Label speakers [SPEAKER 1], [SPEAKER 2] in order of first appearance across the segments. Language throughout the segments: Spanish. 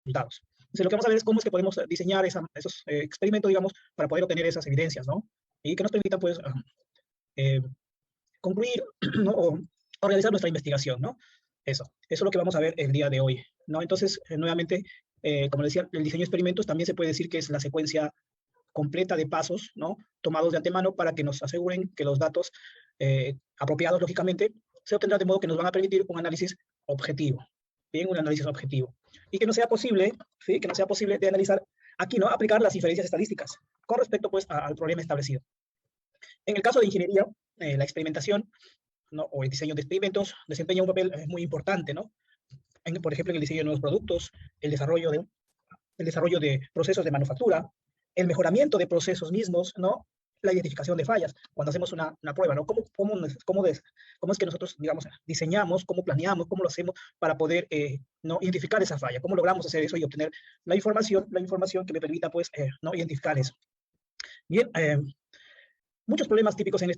[SPEAKER 1] resultados. Entonces, lo que vamos a ver es cómo es que podemos diseñar esos experimentos, digamos, para poder obtener esas evidencias, ¿no? Y que nos permitan, pues, eh, concluir, ¿no? O realizar nuestra investigación, ¿no? Eso es lo que vamos a ver el día de hoy, ¿no? Entonces, nuevamente, como decía, el diseño de experimentos también se puede decir que es la secuencia completa de pasos, ¿no? Tomados de antemano para que nos aseguren que los datos apropiados, lógicamente, se obtendrán de modo que nos van a permitir un análisis objetivo, bien, un análisis objetivo. Y que no sea posible, ¿sí? Que no sea posible de analizar aquí, ¿no? Aplicar las inferencias estadísticas con respecto, pues, al problema establecido. En el caso de ingeniería, la experimentación, ¿no? O el diseño de experimentos desempeña un papel muy importante, ¿no? Por ejemplo, en el diseño de nuevos productos, el desarrollo de procesos de manufactura, el mejoramiento de procesos mismos, ¿no? La identificación de fallas, cuando hacemos una prueba, ¿no? ¿Cómo es que nosotros, digamos, diseñamos, cómo planeamos, cómo lo hacemos para poder, ¿no? Identificar esa falla? ¿Cómo logramos hacer eso y obtener la información que me permita, pues, ¿no? Identificar eso? Bien, muchos problemas típicos en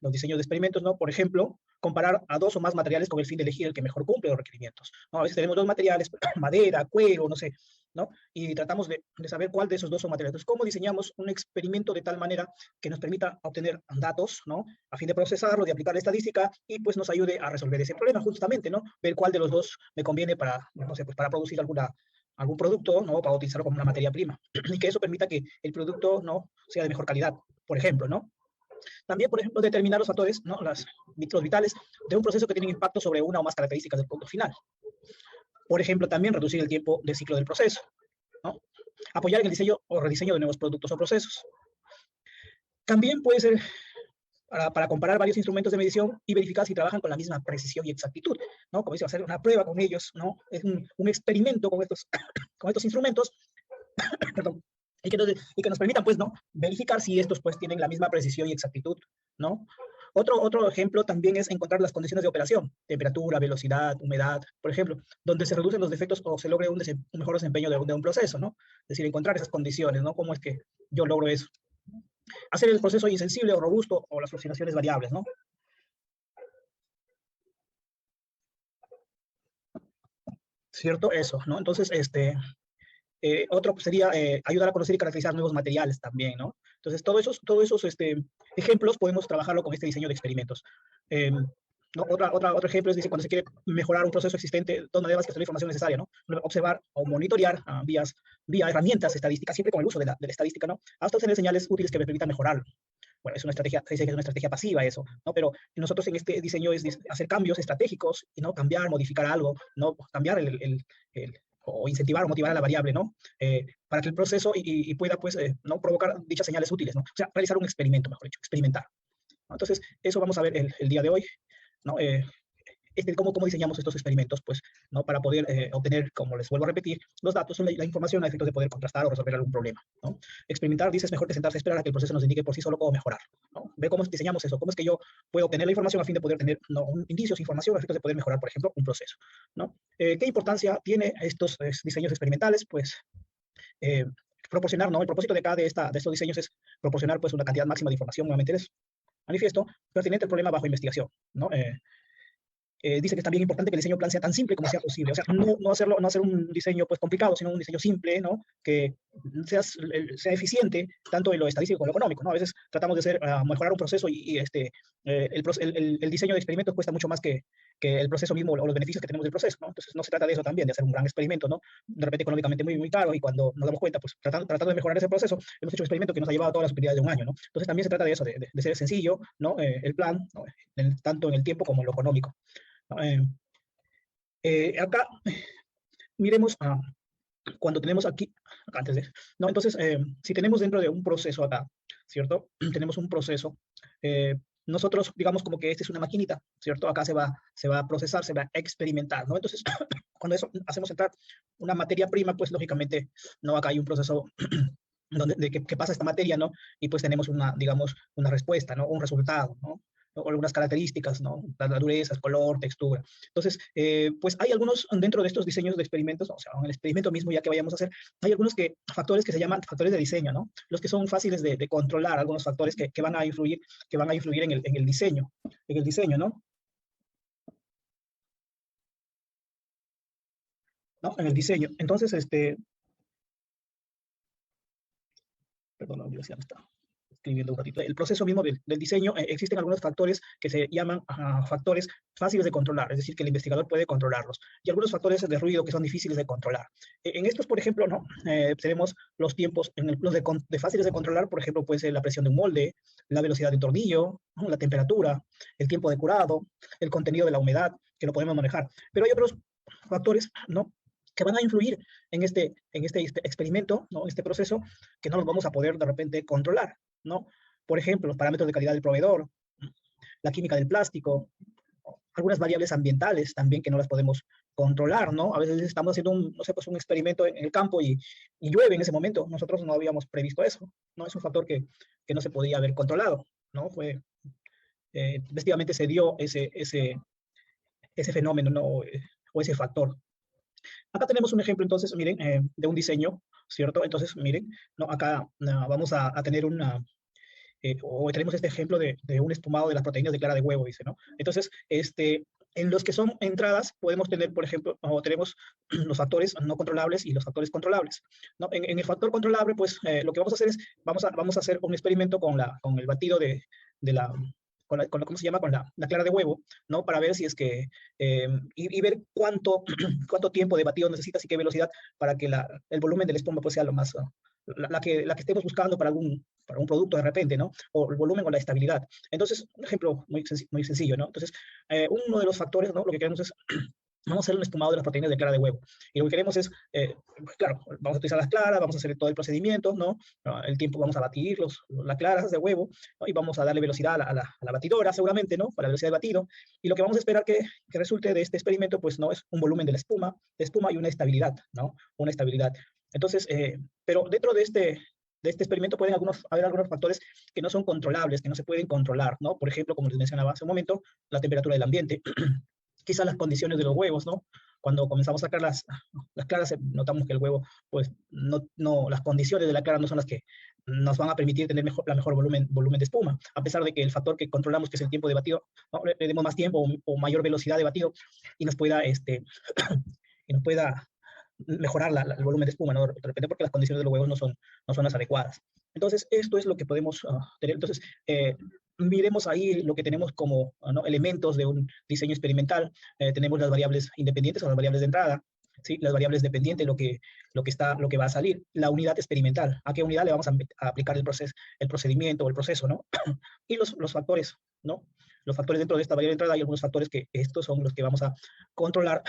[SPEAKER 1] los diseños de experimentos, ¿no? Por ejemplo, comparar a dos o más materiales con el fin de elegir el que mejor cumple los requerimientos, ¿no? A veces tenemos dos materiales, madera, cuero, no sé, ¿no? Y tratamos de saber cuál de esos dos son materiales. Entonces, ¿cómo diseñamos un experimento de tal manera que nos permita obtener datos, ¿no? A fin de procesarlo, de aplicar la estadística y pues nos ayude a resolver ese problema justamente, ¿no? Ver cuál de los dos me conviene para, no sé, pues para producir algún producto, ¿no? Para utilizarlo como una materia prima. Y que eso permita que el producto, ¿no? Sea de mejor calidad, por ejemplo, ¿no? También, por ejemplo, determinar los factores, ¿no? Los vitales de un proceso que tienen impacto sobre una o más características del producto final. Por ejemplo, también reducir el tiempo de ciclo del proceso, ¿no? Apoyar en el diseño o rediseño de nuevos productos o procesos. También puede ser para comparar varios instrumentos de medición y verificar si trabajan con la misma precisión y exactitud, ¿no? Como dice, hacer una prueba con ellos, ¿no? Es un experimento con estos instrumentos, perdón, y que nos permitan, pues, ¿no? Verificar si estos, pues, tienen la misma precisión y exactitud, ¿no? Otro ejemplo también es encontrar las condiciones de operación, temperatura, velocidad, humedad, por ejemplo, donde se reducen los defectos o se logra un mejor desempeño de un proceso, ¿no? Es decir, encontrar esas condiciones, ¿no? ¿Cómo es que yo logro eso? Hacer el proceso insensible o robusto o las oscilaciones variables, ¿no? ¿Cierto? Eso, ¿no? Entonces, otro sería ayudar a conocer y caracterizar nuevos materiales también, ¿no? Entonces, todos esos ejemplos podemos trabajarlo con este diseño de experimentos. ¿No? Otro ejemplo es, dice, cuando se quiere mejorar un proceso existente, donde debas que tener la información necesaria, ¿no? Observar o monitorear vía herramientas estadísticas, siempre con el uso de la estadística, ¿no? Hasta obtener señales útiles que me permitan mejorarlo. Bueno, es una estrategia, se dice que es una estrategia pasiva eso, ¿no? Pero nosotros en este diseño es hacer cambios estratégicos, y no cambiar, modificar algo, no cambiar o incentivar o motivar a la variable, ¿no? Para que el proceso pueda, pues, no provocar dichas señales útiles, ¿no? O sea, realizar un experimento, mejor dicho, experimentar, ¿no? Entonces, eso vamos a ver el día de hoy, ¿no? Cómo diseñamos estos experimentos, pues, ¿no? Para poder obtener, como les vuelvo a repetir, los datos, la información a efectos de poder contrastar o resolver algún problema, ¿no? Experimentar, dice, es mejor que sentarse a esperar a que el proceso nos indique por sí solo cómo mejorar, ¿no? Ve cómo diseñamos eso, cómo es que yo puedo obtener la información a fin de poder tener, ¿no? Indicios, información a efectos de poder mejorar, por ejemplo, un proceso, ¿no? ¿Qué importancia tiene estos diseños experimentales? Pues, proporcionar, ¿no? El propósito de cada de estos diseños es proporcionar, pues, una cantidad máxima de información, nuevamente es manifiesto, pertinente al problema bajo investigación, ¿no? Dice que es también importante que el diseño plan sea tan simple como sea posible, o sea, no hacer un diseño, pues, complicado, sino un diseño simple, ¿no? Que sea eficiente tanto en lo estadístico como en lo económico, ¿no? A veces tratamos de mejorar un proceso el diseño de experimentos cuesta mucho más que el proceso mismo o los beneficios que tenemos del proceso, ¿no? Entonces no se trata de eso también, de hacer un gran experimento, ¿no? De repente económicamente muy, muy caro, y cuando nos damos cuenta, pues, tratando de mejorar ese proceso, hemos hecho un experimento que nos ha llevado todas las utilidades de un año, ¿no? Entonces también se trata de eso, de ser sencillo, ¿no? El plan, ¿no? Tanto en el tiempo como en lo económico. Eh, Acá miremos cuando tenemos aquí, antes de, no, entonces, si tenemos dentro de un proceso acá, ¿cierto? Tenemos un proceso, eh, nosotros, digamos, como que esta es una maquinita, ¿cierto? Acá se va a procesar, se va a experimentar, ¿no? Entonces, cuando eso hacemos entrar una materia prima, pues, lógicamente, ¿no? Acá hay un proceso que pasa esta materia, ¿no? Y pues tenemos digamos, una respuesta, ¿no? Un resultado, ¿no? O algunas características, ¿no? La dureza, color, textura. Entonces, pues hay algunos dentro de estos diseños de experimentos, o sea, en el experimento mismo ya que vayamos a hacer, hay algunos factores que se llaman factores de diseño, ¿no? Los que son fáciles de controlar, algunos factores que van a influir, en el diseño, ¿no? ¿no? En el diseño. Entonces, perdón, la universidad no está escribiendo un ratito. El proceso mismo del diseño, existen algunos factores que se llaman factores fáciles de controlar, es decir, que el investigador puede controlarlos, y algunos factores de ruido que son difíciles de controlar. En estos, por ejemplo, ¿no? Tenemos los tiempos, los de fáciles de controlar, por ejemplo, puede ser la presión de un molde, la velocidad de un tornillo, ¿no? La temperatura, el tiempo de curado, el contenido de la humedad, que lo podemos manejar. Pero hay otros factores, ¿no? Que van a influir en este experimento, ¿no? En este proceso, que no los vamos a poder de repente controlar, ¿no? Por ejemplo, los parámetros de calidad del proveedor, la química del plástico, algunas variables ambientales también que no las podemos controlar, ¿no? A veces estamos haciendo un, no sé, pues un experimento en el campo y llueve en ese momento. Nosotros no habíamos previsto eso, ¿no? Es un factor que no se podía haber controlado, ¿no? Efectivamente se dio ese fenómeno, ¿no? O ese factor. Acá tenemos un ejemplo, entonces, miren, de un diseño, ¿cierto? Entonces, miren, ¿no? Acá vamos a tener o tenemos este ejemplo de un espumado de las proteínas de clara de huevo, dice, ¿no? Entonces, en los que son entradas podemos tener, por ejemplo, o tenemos los factores no controlables y los factores controlables, ¿no? En el factor controlable, pues, lo que vamos a hacer es, vamos a hacer un experimento con el batido de la, ¿cómo se llama? Con la clara de huevo, ¿no? Para ver si es que, y ver cuánto tiempo de batido necesitas y qué velocidad para que el volumen de la espuma pues sea lo más, la que estemos buscando para un producto de repente, ¿no? O el volumen o la estabilidad. Entonces, un ejemplo muy sencillo, ¿no? Entonces, uno de los factores, ¿no? Lo que queremos es vamos a hacer un espumado de las proteínas de clara de huevo. Y lo que queremos es, pues claro, vamos a utilizar las claras, vamos a hacer todo el procedimiento, ¿no? El tiempo vamos a batir las claras de huevo, ¿no? Y vamos a darle velocidad a la batidora, seguramente, ¿no? Para la velocidad de batido. Y lo que vamos a esperar que resulte de este experimento, pues, ¿no? Es un volumen de espuma y una estabilidad, ¿no? Una estabilidad. Entonces, pero dentro de este experimento pueden haber algunos factores que no son controlables, que no se pueden controlar, ¿no? Por ejemplo, como les mencionaba hace un momento, la temperatura del ambiente, quizás las condiciones de los huevos, ¿no? Cuando comenzamos a sacar las claras, notamos que el huevo, pues, las condiciones de la clara no son las que nos van a permitir tener la mejor volumen de espuma, a pesar de que el factor que controlamos, que es el tiempo de batido, ¿no? Le demos más tiempo o mayor velocidad de batido y nos pueda, y nos pueda mejorar el volumen de espuma, ¿no? De repente porque las condiciones de los huevos no son las adecuadas. Entonces, esto es lo que podemos tener. Entonces, miremos ahí lo que tenemos como, ¿no? Elementos de un diseño experimental. Tenemos las variables independientes o las variables de entrada, ¿sí? Las variables dependientes, lo que va a salir. La unidad experimental, a qué unidad le vamos a aplicar el procedimiento o el proceso, ¿no? Y los factores, ¿no? Los factores dentro de esta variable de entrada, hay algunos factores que estos son los que vamos a controlar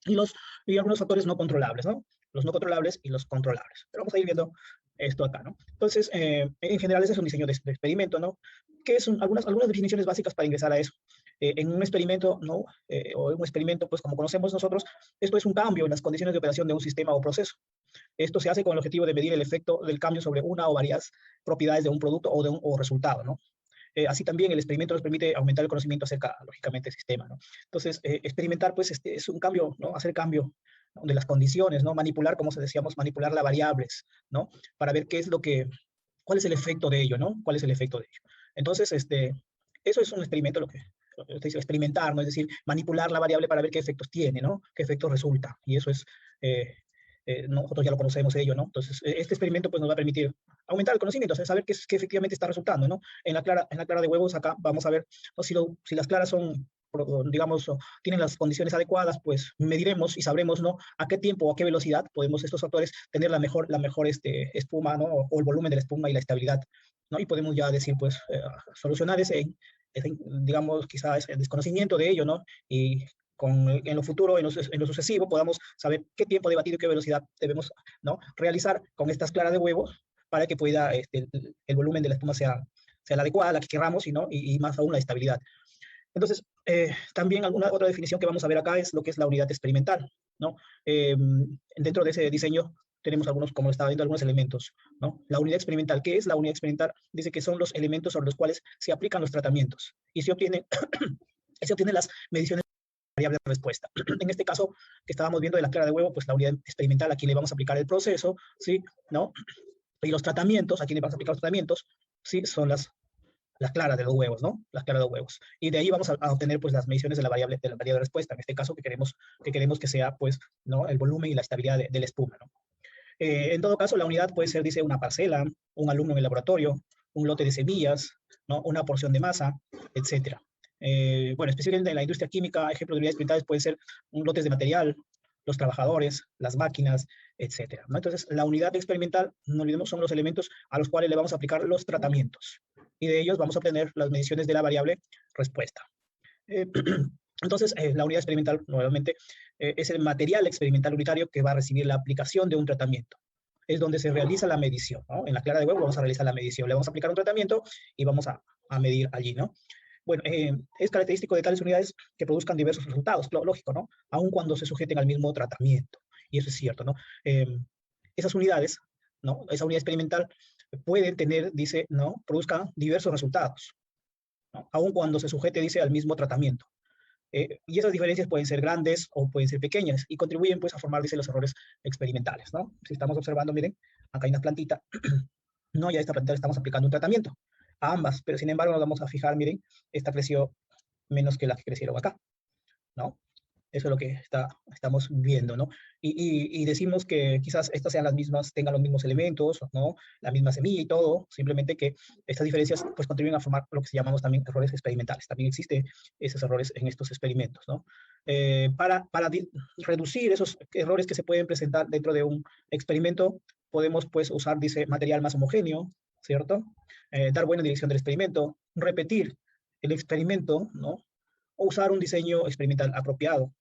[SPEAKER 1] y algunos factores no controlables, ¿no? Los no controlables y los controlables. Pero vamos a ir viendo esto acá, ¿no? Entonces, en general, ese es un diseño de experimento, ¿no? Que son algunas definiciones básicas para ingresar a eso. En un experimento, ¿no? O en un experimento, pues como conocemos nosotros, esto es un cambio en las condiciones de operación de un sistema o proceso. Esto se hace con el objetivo de medir el efecto del cambio sobre una o varias propiedades de un producto o resultado, ¿no? Así también el experimento nos permite aumentar el conocimiento acerca, lógicamente, del sistema, ¿no? Entonces, experimentar, pues, es un cambio, ¿no? Hacer cambio, ¿no? De las condiciones, ¿no? Manipular, como se decíamos, manipular las variables, ¿no? Para ver cuál es el efecto de ello, ¿no? ¿Cuál es el efecto de ello? Entonces, eso es un experimento, lo que usted dice, experimentar, ¿no? Es decir, manipular la variable para ver qué efectos tiene, ¿no? ¿Qué efectos resulta? Y eso es, nosotros ya lo conocemos ello, ¿no? Entonces, este experimento pues nos va a permitir aumentar el conocimiento, o sea, saber qué efectivamente está resultando, ¿no? En la clara de huevos acá vamos a ver, ¿no? Si las claras son, digamos, tienen las condiciones adecuadas, pues mediremos y sabremos, ¿no? A qué tiempo o a qué velocidad podemos estos factores tener la mejor espuma, ¿no? O el volumen de la espuma y la estabilidad, ¿no? Y podemos ya decir, pues, solucionar digamos, quizás el desconocimiento de ello, ¿no? Y en lo futuro, en lo sucesivo, podamos saber qué tiempo de batido y qué velocidad debemos, ¿no? Realizar con estas claras de huevos para que pueda, el volumen de la espuma sea la adecuada, la que queramos, y más aún la estabilidad. Entonces, también alguna otra definición que vamos a ver acá es lo que es la unidad experimental, ¿no? Dentro de ese diseño tenemos como estaba viendo, algunos elementos, ¿no? La unidad experimental, ¿qué es la unidad experimental? Dice que son los elementos sobre los cuales se aplican los tratamientos y se obtienen las mediciones variable de respuesta. En este caso que estábamos viendo de la clara de huevo, pues la unidad experimental, aquí le vamos a aplicar el proceso, ¿sí? ¿No? Y los tratamientos, aquí le vamos a aplicar los tratamientos, ¿sí? Son la clara de los huevos, ¿no? La clara de los huevos. Y de ahí vamos a obtener pues las mediciones de la variable de respuesta, en este caso que queremos que sea pues, ¿no? El volumen y la estabilidad de la espuma, ¿no? En todo caso, la unidad puede ser, dice, una parcela, un alumno en el laboratorio, un lote de semillas, ¿no? Una porción de masa, etcétera. Bueno, especialmente en la industria química, ejemplos de unidades experimentales pueden ser un lotes de material, los trabajadores, las máquinas, etcétera, ¿no? Entonces, la unidad experimental, no olvidemos, son los elementos a los cuales le vamos a aplicar los tratamientos. Y de ellos vamos a obtener las mediciones de la variable respuesta. Eh, entonces, la unidad experimental, nuevamente, es el material experimental unitario que va a recibir la aplicación de un tratamiento. Es donde se realiza la medición, ¿no? En la clara de huevo vamos a realizar la medición. Le vamos a aplicar un tratamiento y vamos a medir allí, ¿no? Bueno, es característico de tales unidades que produzcan diversos resultados, lógico, ¿no? Aun cuando se sujeten al mismo tratamiento. Y eso es cierto, ¿no? Esas unidades, ¿no? Esa unidad experimental pueden tener, dice, ¿no? Produzcan diversos resultados, ¿no? Aun cuando se sujete, dice, al mismo tratamiento. Y esas diferencias pueden ser grandes o pueden ser pequeñas y contribuyen pues a formar, dice, los errores experimentales, ¿no? Si estamos observando, miren, acá hay una plantita, no, ya a esta plantita le estamos aplicando un tratamiento, a ambas, pero sin embargo nos vamos a fijar, miren, esta creció menos que las que crecieron acá, ¿no? Eso es lo que estamos viendo, ¿no? Y decimos que quizás estas sean las mismas, tengan los mismos elementos, ¿no? La misma semilla y todo, simplemente que estas diferencias pues contribuyen a formar lo que se llamamos también errores experimentales. También existen esos errores en estos experimentos, ¿no? Para reducir esos errores que se pueden presentar dentro de un experimento, podemos pues usar, dice, material más homogéneo, ¿cierto? Dar buena dirección del experimento, repetir el experimento, ¿no? O usar un diseño experimental apropiado,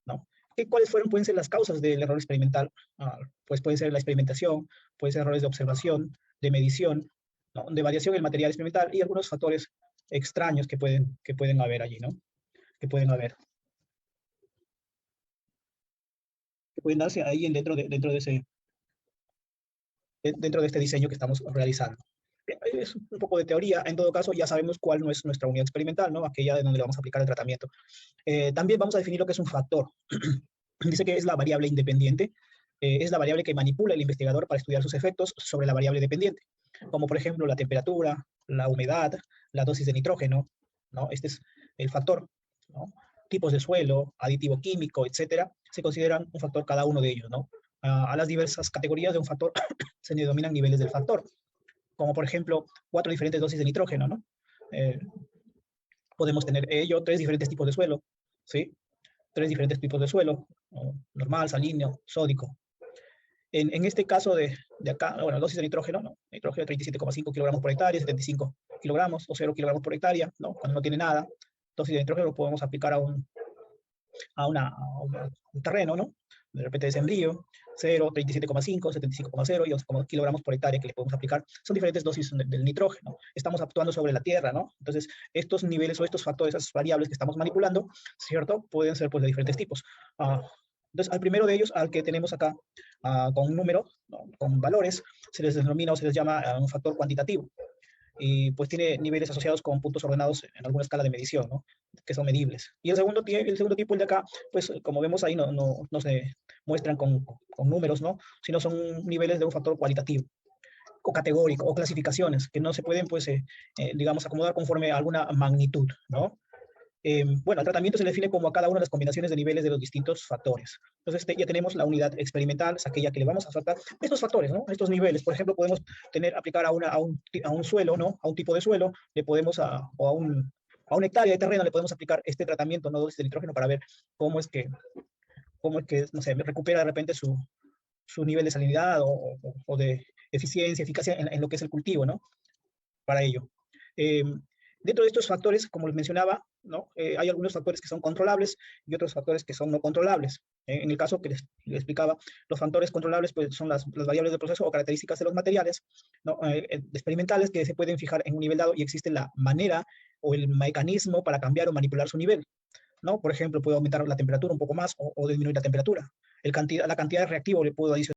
[SPEAKER 1] ¿no? ¿Cuáles pueden ser las causas del error experimental? Pues puede ser la experimentación, puede ser errores de observación, de medición, ¿no? De variación en el material experimental y algunos factores extraños que pueden haber allí, ¿no? Que pueden haber, que pueden darse ahí dentro de este diseño que estamos realizando. Es un poco de teoría, en todo caso ya sabemos cuál no es nuestra unidad experimental, ¿no? Aquella de donde le vamos a aplicar el tratamiento. También vamos a definir lo que es un factor. Dice que es la variable independiente, es la variable que manipula el investigador para estudiar sus efectos sobre la variable dependiente, como por ejemplo la temperatura, la humedad, la dosis de nitrógeno, ¿no? Este es el factor, ¿no? Tipos de suelo, aditivo químico, etcétera, se consideran un factor cada uno de ellos, ¿no? A las diversas categorías de un factor se denominan niveles del factor, como por ejemplo 4 diferentes dosis de nitrógeno, ¿no? Eh, Podemos tener ello 3 diferentes tipos de suelo, ¿sí? 3 diferentes tipos de suelo, ¿no? Normal, salino, sódico. En este caso de acá, bueno, dosis de nitrógeno, ¿no? Nitrógeno 37,5 kilogramos por hectárea, 75 kilogramos o 0 kilogramos por hectárea, ¿no? Cuando no tiene nada, dosis de nitrógeno lo podemos aplicar a un terreno, ¿no? De repente de sembrío, 0, 37,5, 75,0 y 11 kilogramos por hectárea que le podemos aplicar. Son diferentes dosis del nitrógeno. Estamos actuando sobre la tierra, ¿no? Entonces, estos niveles o estos factores, esas variables que estamos manipulando, ¿cierto? Pueden ser pues de diferentes tipos. Entonces, al primero de ellos, al que tenemos acá con un número, ¿no? Con valores, se les denomina o se les llama un factor cuantitativo. Y pues tiene niveles asociados con puntos ordenados en alguna escala de medición, ¿no? Que son medibles. Y el segundo tipo, el de acá, pues como vemos ahí, no se muestran con números, ¿no? Sino son niveles de un factor cualitativo, o categórico, o clasificaciones, que no se pueden, pues, digamos, acomodar conforme a alguna magnitud, ¿no? Bueno, el tratamiento se define como a cada una de las combinaciones de niveles de los distintos factores. Entonces, ya tenemos la unidad experimental, es aquella que le vamos a tratar estos factores, ¿no? Estos niveles. Por ejemplo, podemos aplicar a un suelo, ¿no? A un tipo de suelo, le podemos, o a una hectárea de terreno, le podemos aplicar este tratamiento, ¿no? De nitrógeno para ver cómo es que, no sé, recupera de repente su nivel de salinidad o de eficiencia, eficacia en lo que es el cultivo, ¿no? Para ello. Dentro de estos factores, como les mencionaba, ¿no? Hay algunos factores que son controlables y otros factores que son no controlables. En el caso que les explicaba, los factores controlables pues, son las variables del proceso o características de los materiales, ¿no? Experimentales que se pueden fijar en un nivel dado y existe la manera o el mecanismo para cambiar o manipular su nivel, ¿no? Por ejemplo, puedo aumentar la temperatura un poco más o disminuir la temperatura. La cantidad de reactivo le puedo adicionar